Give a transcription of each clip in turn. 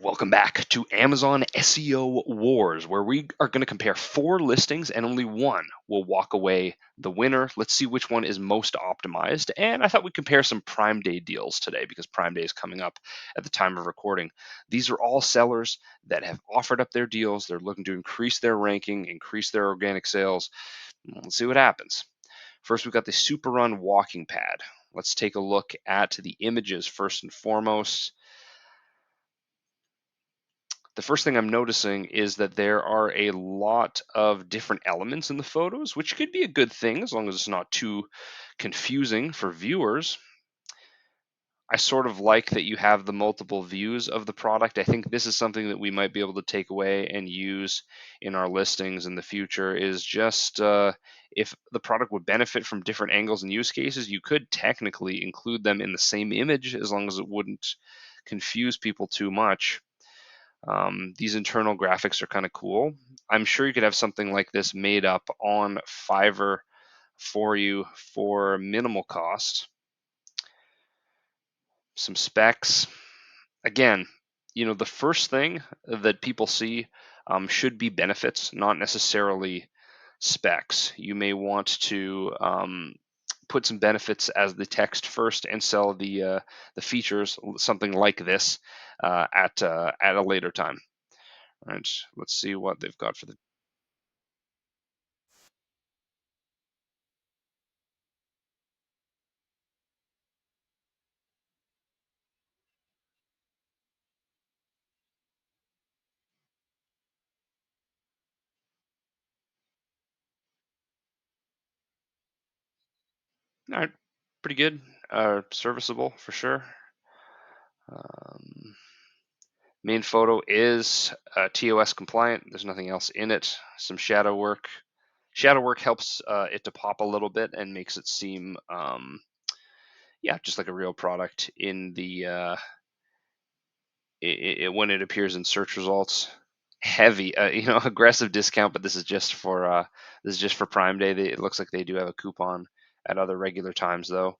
Welcome back to Amazon SEO Wars, where we are going to compare four listings and only one will walk away the winner. Let's see which one is most optimized. And I thought we'd compare some Prime Day deals today because Prime Day is coming up at the time of recording. These are all sellers that have offered up their deals. They're looking to increase their ranking, increase their organic sales. Let's see what happens. First, we've got the Super Run walking pad. Let's take a look at the images first and foremost. The first thing I'm noticing is that there are a lot of different elements in the photos, which could be a good thing as long as it's not too confusing for viewers. I sort of like that you have the multiple views of the product. I think this is something that we might be able to take away and use in our listings in the future is just if the product would benefit from different angles and use cases, you could technically include them in the same image as long as it wouldn't confuse people too much. These internal graphics are kind of cool. I'm sure you could have something like this made up on Fiverr for you for minimal cost. Some specs. Again, the first thing that people see should be benefits, not necessarily specs. You may want to put some benefits as the text first and sell the features, something like this, at a later time. All right, let's see what they've got for the. All right, pretty good, serviceable for sure. Um, Main photo is TOS compliant. There's nothing else in it. Some shadow work. Shadow work helps it to pop a little bit and makes it seem, yeah, just like a real product in the when it appears in search results. Heavy, aggressive discount, but this is just for Prime Day. It looks like they do have a coupon at other regular times though.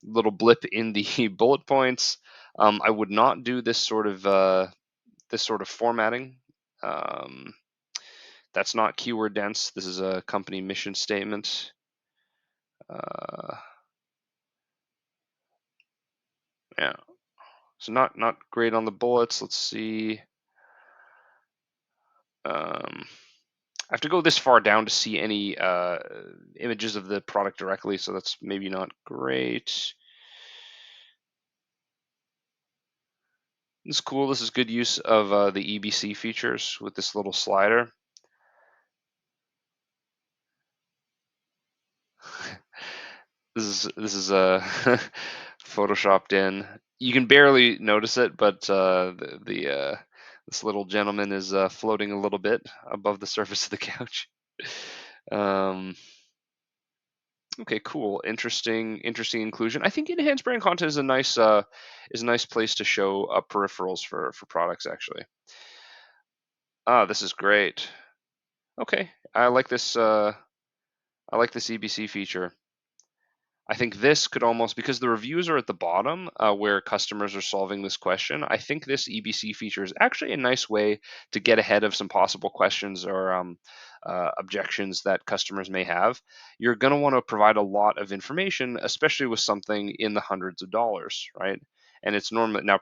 Little blip in the bullet points. I would not do this sort of formatting. Um, that's not keyword dense. This is a company mission statement. Uh, yeah, so not great on the bullets. Let's see. I have to go this far down to see any images of the product directly, so that's maybe not great. This is cool. This is good use of the EBC features with this little slider. This is photoshopped in. You can barely notice it, but this little gentleman is floating a little bit above the surface of the couch. Um, okay, cool, interesting inclusion. I think enhanced brand content is a nice place to show peripherals for products actually. Ah, this is great. Okay, I like this. I like this EBC feature. I think this could almost, because the reviews are at the bottom where customers are solving this question, I think this EBC feature is actually a nice way to get ahead of some possible questions or objections that customers may have. You're going to want to provide a lot of information, especially with something in the hundreds of dollars, right? And it's normally now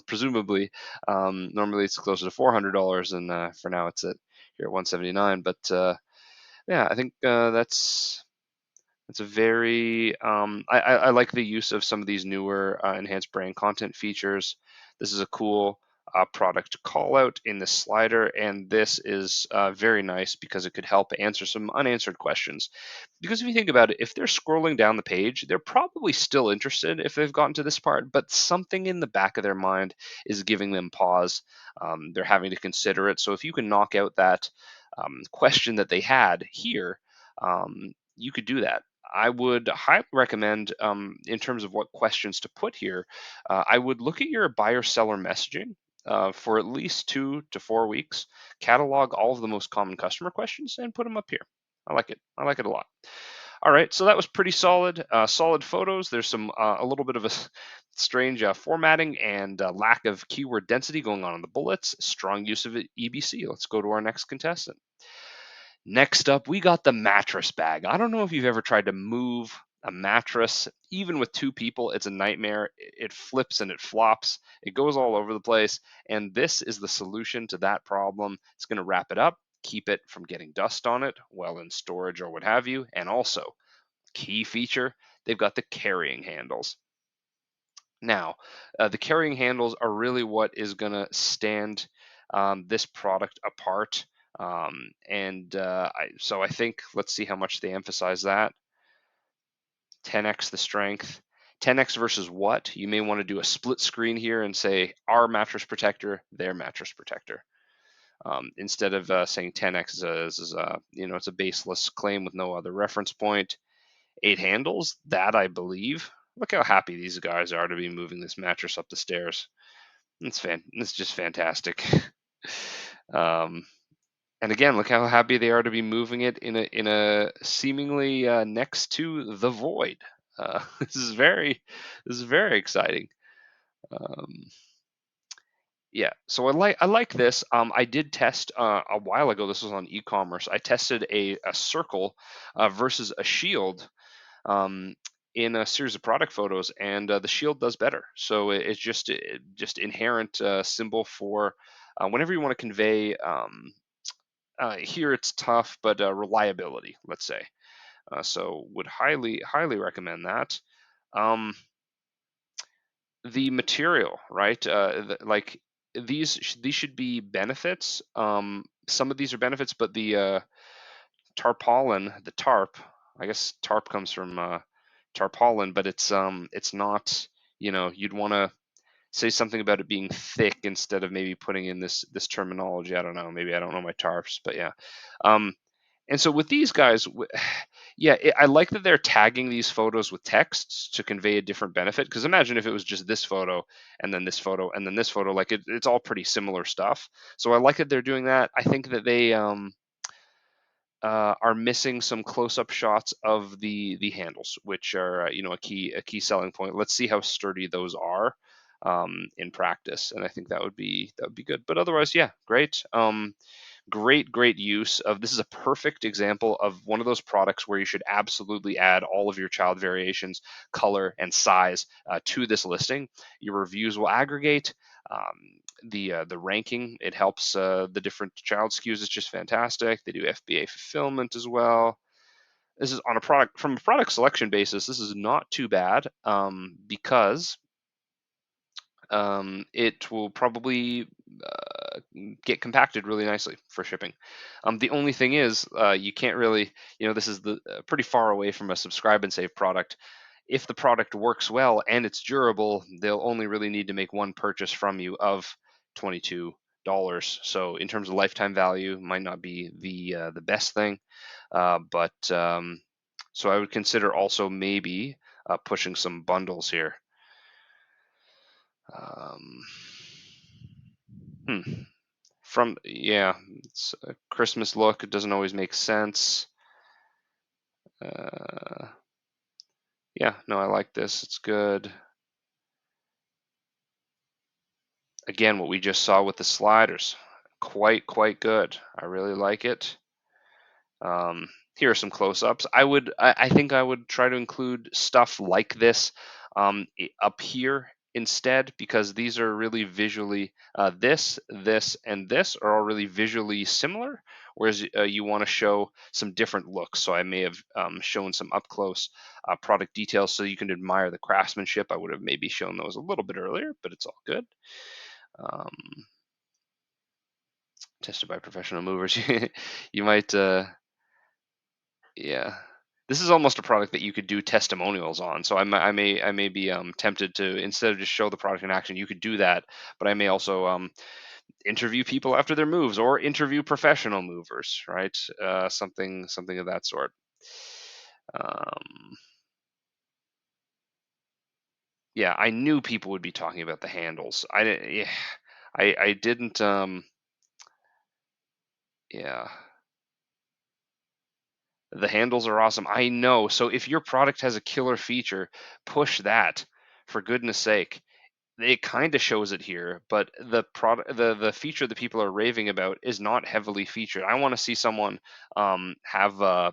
presumably normally it's closer to $400, and for now it's at here at 179. But yeah, I think that's a very I like the use of some of these newer enhanced brand content features. This is a cool product call out in the slider, and this is very nice because it could help answer some unanswered questions. Because if you think about it, if they're scrolling down the page, they're probably still interested if they've gotten to this part, but something in the back of their mind is giving them pause. They're having to consider it. So if you can knock out that question that they had here, you could do that. I would highly recommend, in terms of what questions to put here, I would look at your buyer seller messaging for at least 2 to 4 weeks, catalog all of the most common customer questions, and put them up here. I like it. I like it a lot. All right, so that was pretty solid. Solid photos. There's some a little bit of a strange formatting and lack of keyword density going on in the bullets. Strong use of EBC. Let's go to our next contestant. Next up, we got the mattress bag. I don't know if you've ever tried to move a mattress, even with two people, it's a nightmare. It flips and it flops, it goes all over the place. And this is the solution to that problem. It's going to wrap it up, keep it from getting dust on it while in storage or what have you. And also, key feature, they've got the carrying handles. Now, the carrying handles are really what is going to stand this product apart. So I think let's see how much they emphasize that. 10x the strength. 10x versus what? You may want to do a split screen here and say our mattress protector, their mattress protector. Instead of saying 10x it's a baseless claim with no other reference point. 8 handles, that I believe. Look how happy these guys are to be moving this mattress up the stairs. It's just fantastic. um, and again, look how happy they are to be moving it in a seemingly next to the void. This is very exciting. Um, yeah, so I like this. I did test a while ago. This was on e-commerce. I tested a circle versus a shield um, in a series of product photos, and the shield does better. So it's just inherent symbol for whenever you want to convey. Here it's tough, but reliability, let's say. So would highly recommend that. Um, the material, right? Like these should be benefits. Some of these are benefits, but the tarpaulin, the tarp, I guess tarp comes from tarpaulin, but it's not, you'd want to say something about it being thick instead of maybe putting in this terminology. I don't know, maybe I don't know my tarps, but yeah. um and so with these guys, yeah, I like that they're tagging these photos with texts to convey a different benefit, because imagine if it was just this photo and then this photo and then this photo, like it's all pretty similar stuff. So I like that they're doing that. I think that they are missing some close-up shots of the handles, which are a key selling point. Let's see how sturdy those are in practice, and I think that would be good. But otherwise, yeah, great. Great use of this. Is a perfect example of one of those products where you should absolutely add all of your child variations, color, and size to this listing. Your reviews will aggregate. The ranking, it helps the different child SKUs. It's just fantastic. They do FBA fulfillment as well. This is on a product from a product selection basis. This is not too bad because it will probably get compacted really nicely for shipping. The only thing is, you can't really, this is the pretty far away from a subscribe and save product. If the product works well and it's durable, they'll only really need to make one purchase from you of $22. So in terms of lifetime value, might not be the best thing, but so I would consider also maybe pushing some bundles here. Um, hmm. It's a Christmas look. It doesn't always make sense. Uh, yeah, no, I like this. It's good. Again, what we just saw with the sliders, quite good. I really like it. Here are some close-ups. I think I would try to include stuff like this up here instead, because these are really visually, this, and this are all really visually similar, whereas you want to show some different looks. So I may have shown some up-close product details so you can admire the craftsmanship. I would have maybe shown those a little bit earlier, but it's all good. Um, Tested by professional movers. You might. Yeah, this is almost a product that you could do testimonials on. So I may be tempted to, instead of just show the product in action, you could do that. But I may also interview people after their moves, or interview professional movers, right? Something of that sort. Um, yeah, I knew people would be talking about the handles. I didn't. Yeah, I didn't. Yeah, The handles are awesome. I know. So if your product has a killer feature, push that for goodness sake. It kind of shows it here, but the product, the feature that people are raving about is not heavily featured. I want to see someone have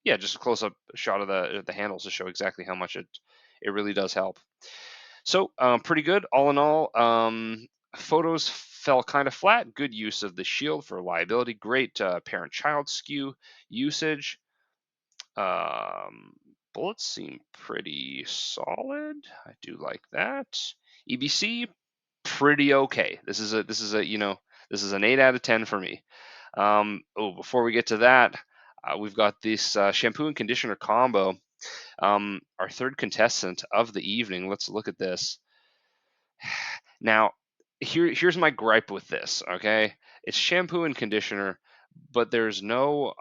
yeah, just a close up shot of the handles to show exactly how much it really does help. So pretty good all in all. Photos fell kind of flat. Good use of the shield for reliability. Great parent-child skew usage. Um, Bullets seem pretty solid. I do like that. EBC pretty okay. This is a this is an 8 out of 10 for me. Oh, before we get to that, we've got this shampoo and conditioner combo. Our third contestant of the evening. Let's look at this. Now, here's my gripe with this. Okay, it's shampoo and conditioner, but there's no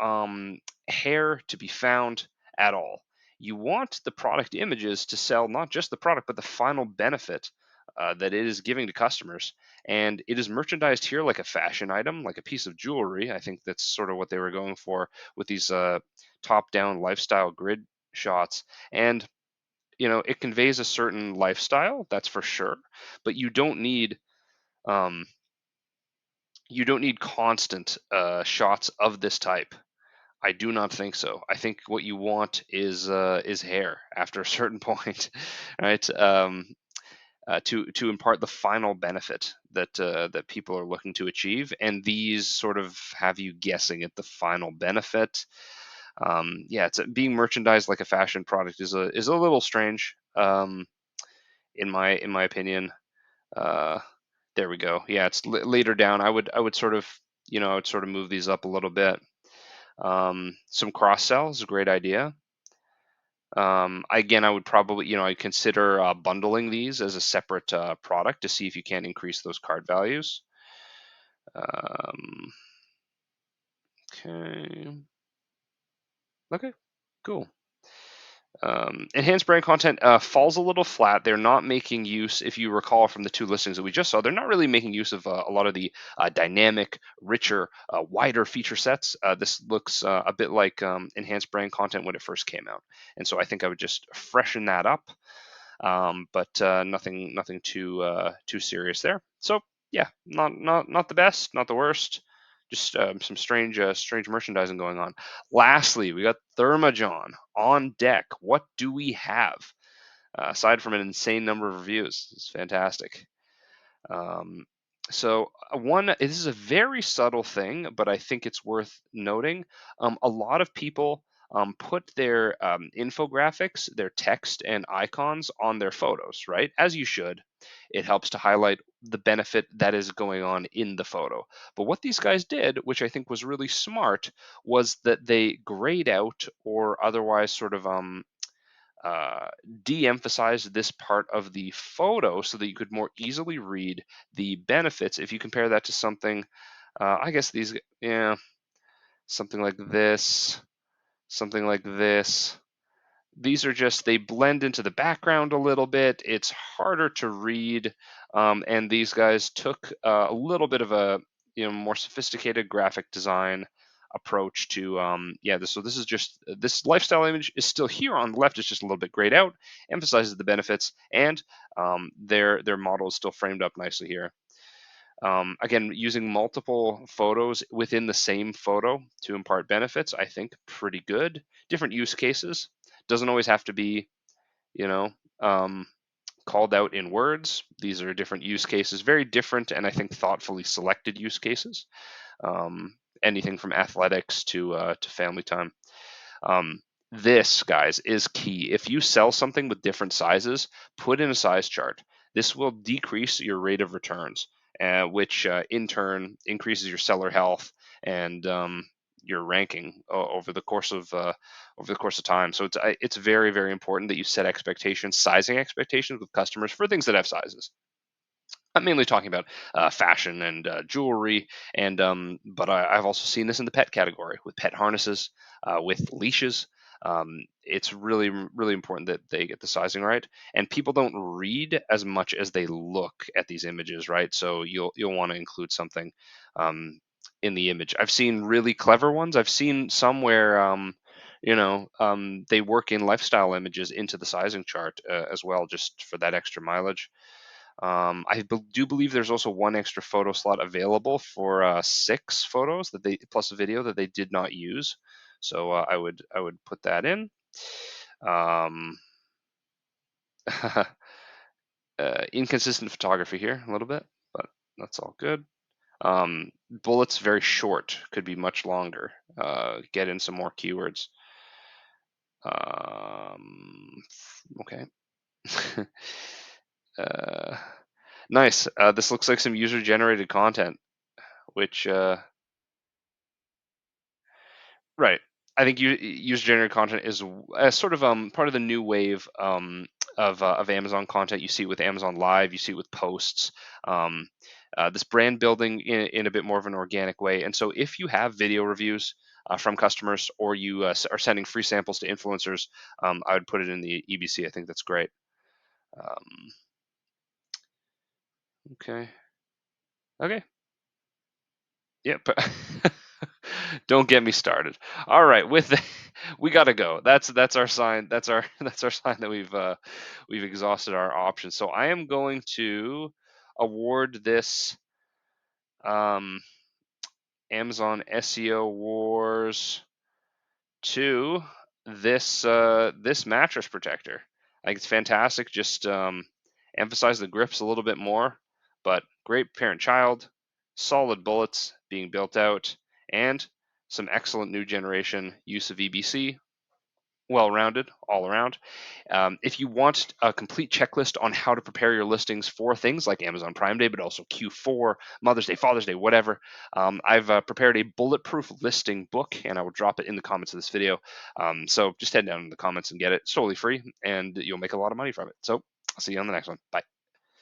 hair to be found at all. You want the product images to sell not just the product, but the final benefit that it is giving to customers. And it is merchandised here like a fashion item, like a piece of jewelry. I think that's sort of what they were going for with these top-down lifestyle grid shots. And it conveys a certain lifestyle, that's for sure, but um, you don't need constant shots of this type. I do not think so. I think what you want is hair after a certain point, right? To impart the final benefit that people are looking to achieve, and these sort of have you guessing at the final benefit. Yeah, it's being merchandised like a fashion product is a little strange, in my opinion. Uh, there we go. Yeah, it's later down. I would sort of I would sort of move these up a little bit. Some cross sell is a great idea. Again, I would probably I'd consider bundling these as a separate product to see if you can increase those card values. Um, okay. Okay. Cool. Enhanced brand content falls a little flat. They're not making use, if you recall from the two listings that we just saw, they're not really making use of a lot of the dynamic, richer, wider feature sets. This looks a bit like enhanced brand content when it first came out. And so I think I would just freshen that up, but nothing too serious there. So yeah, not the best, not the worst. Just some strange merchandising going on. Lastly, we got Thermajon on deck. What do we have aside from an insane number of reviews? It's fantastic. Um, this is a very subtle thing, but I think it's worth noting. A lot of people put their infographics, their text and icons on their photos, right? As you should. It helps to highlight the benefit that is going on in the photo. But what these guys did, which I think was really smart, was that they grayed out or otherwise sort of uh, de-emphasize this part of the photo so that you could more easily read the benefits. If you compare that to something, I guess something like this, something like this. These are just, they blend into the background a little bit. It's harder to read. And these guys took a little bit of a more sophisticated graphic design approach to so this is just this lifestyle image is still here on the left. It's just a little bit grayed out, emphasizes the benefits, and their model is still framed up nicely here. Again, using multiple photos within the same photo to impart benefits, I think pretty good. Different use cases. Doesn't always have to be, you know, um, called out in words. These are different use cases, very different, and I think thoughtfully selected use cases. Anything from athletics to family time. This, guys, is key. If you sell something with different sizes, put in a size chart. This will decrease your rate of returns, which in turn increases your seller health and your ranking over the course of time. So it's very, very important that you set expectations, sizing expectations with customers for things that have sizes. I'm mainly talking about fashion and jewelry, and but I've also seen this in the pet category with pet harnesses, with leashes. It's really, really important that they get the sizing right, and people don't read as much as they look at these images, right? So you'll want to include something in the image. I've seen really clever ones. I've seen some where They work in lifestyle images into the sizing chart as well, just for that extra mileage. Do believe there's also one extra photo slot available for 6 photos that they plus a video that they did not use. So I would put that in. Um, Inconsistent photography here a little bit, but that's all good. Bullets very short, could be much longer. Get in some more keywords. Okay. uh, nice. This looks like some user-generated content, which right. I think user-generated content is sort of part of the new wave of Amazon content. You see it with Amazon Live, you see it with posts. Um, this brand building in a bit more of an organic way. And so, if you have video reviews from customers, or you are sending free samples to influencers, I would put it in the EBC. I think that's great. Um, okay. Okay. Yeah, but don't get me started. All right, with the, we gotta go. That's our sign. That's our that's our sign that we've exhausted our options. So I am going to award this um, Amazon SEO Wars to this mattress protector. I think it's fantastic. Just emphasize the grips a little bit more, but great parent-child, solid bullets being built out, and some excellent new generation use of EBC. Well-rounded all around. If you want a complete checklist on how to prepare your listings for things like Amazon Prime Day, but also Q4, Mother's Day, Father's Day, whatever, I've prepared a bulletproof listing book, and I will drop it in the comments of this video. So just head down in the comments and get it. It's totally free, and you'll make a lot of money from it. So I'll see you on the next one. Bye.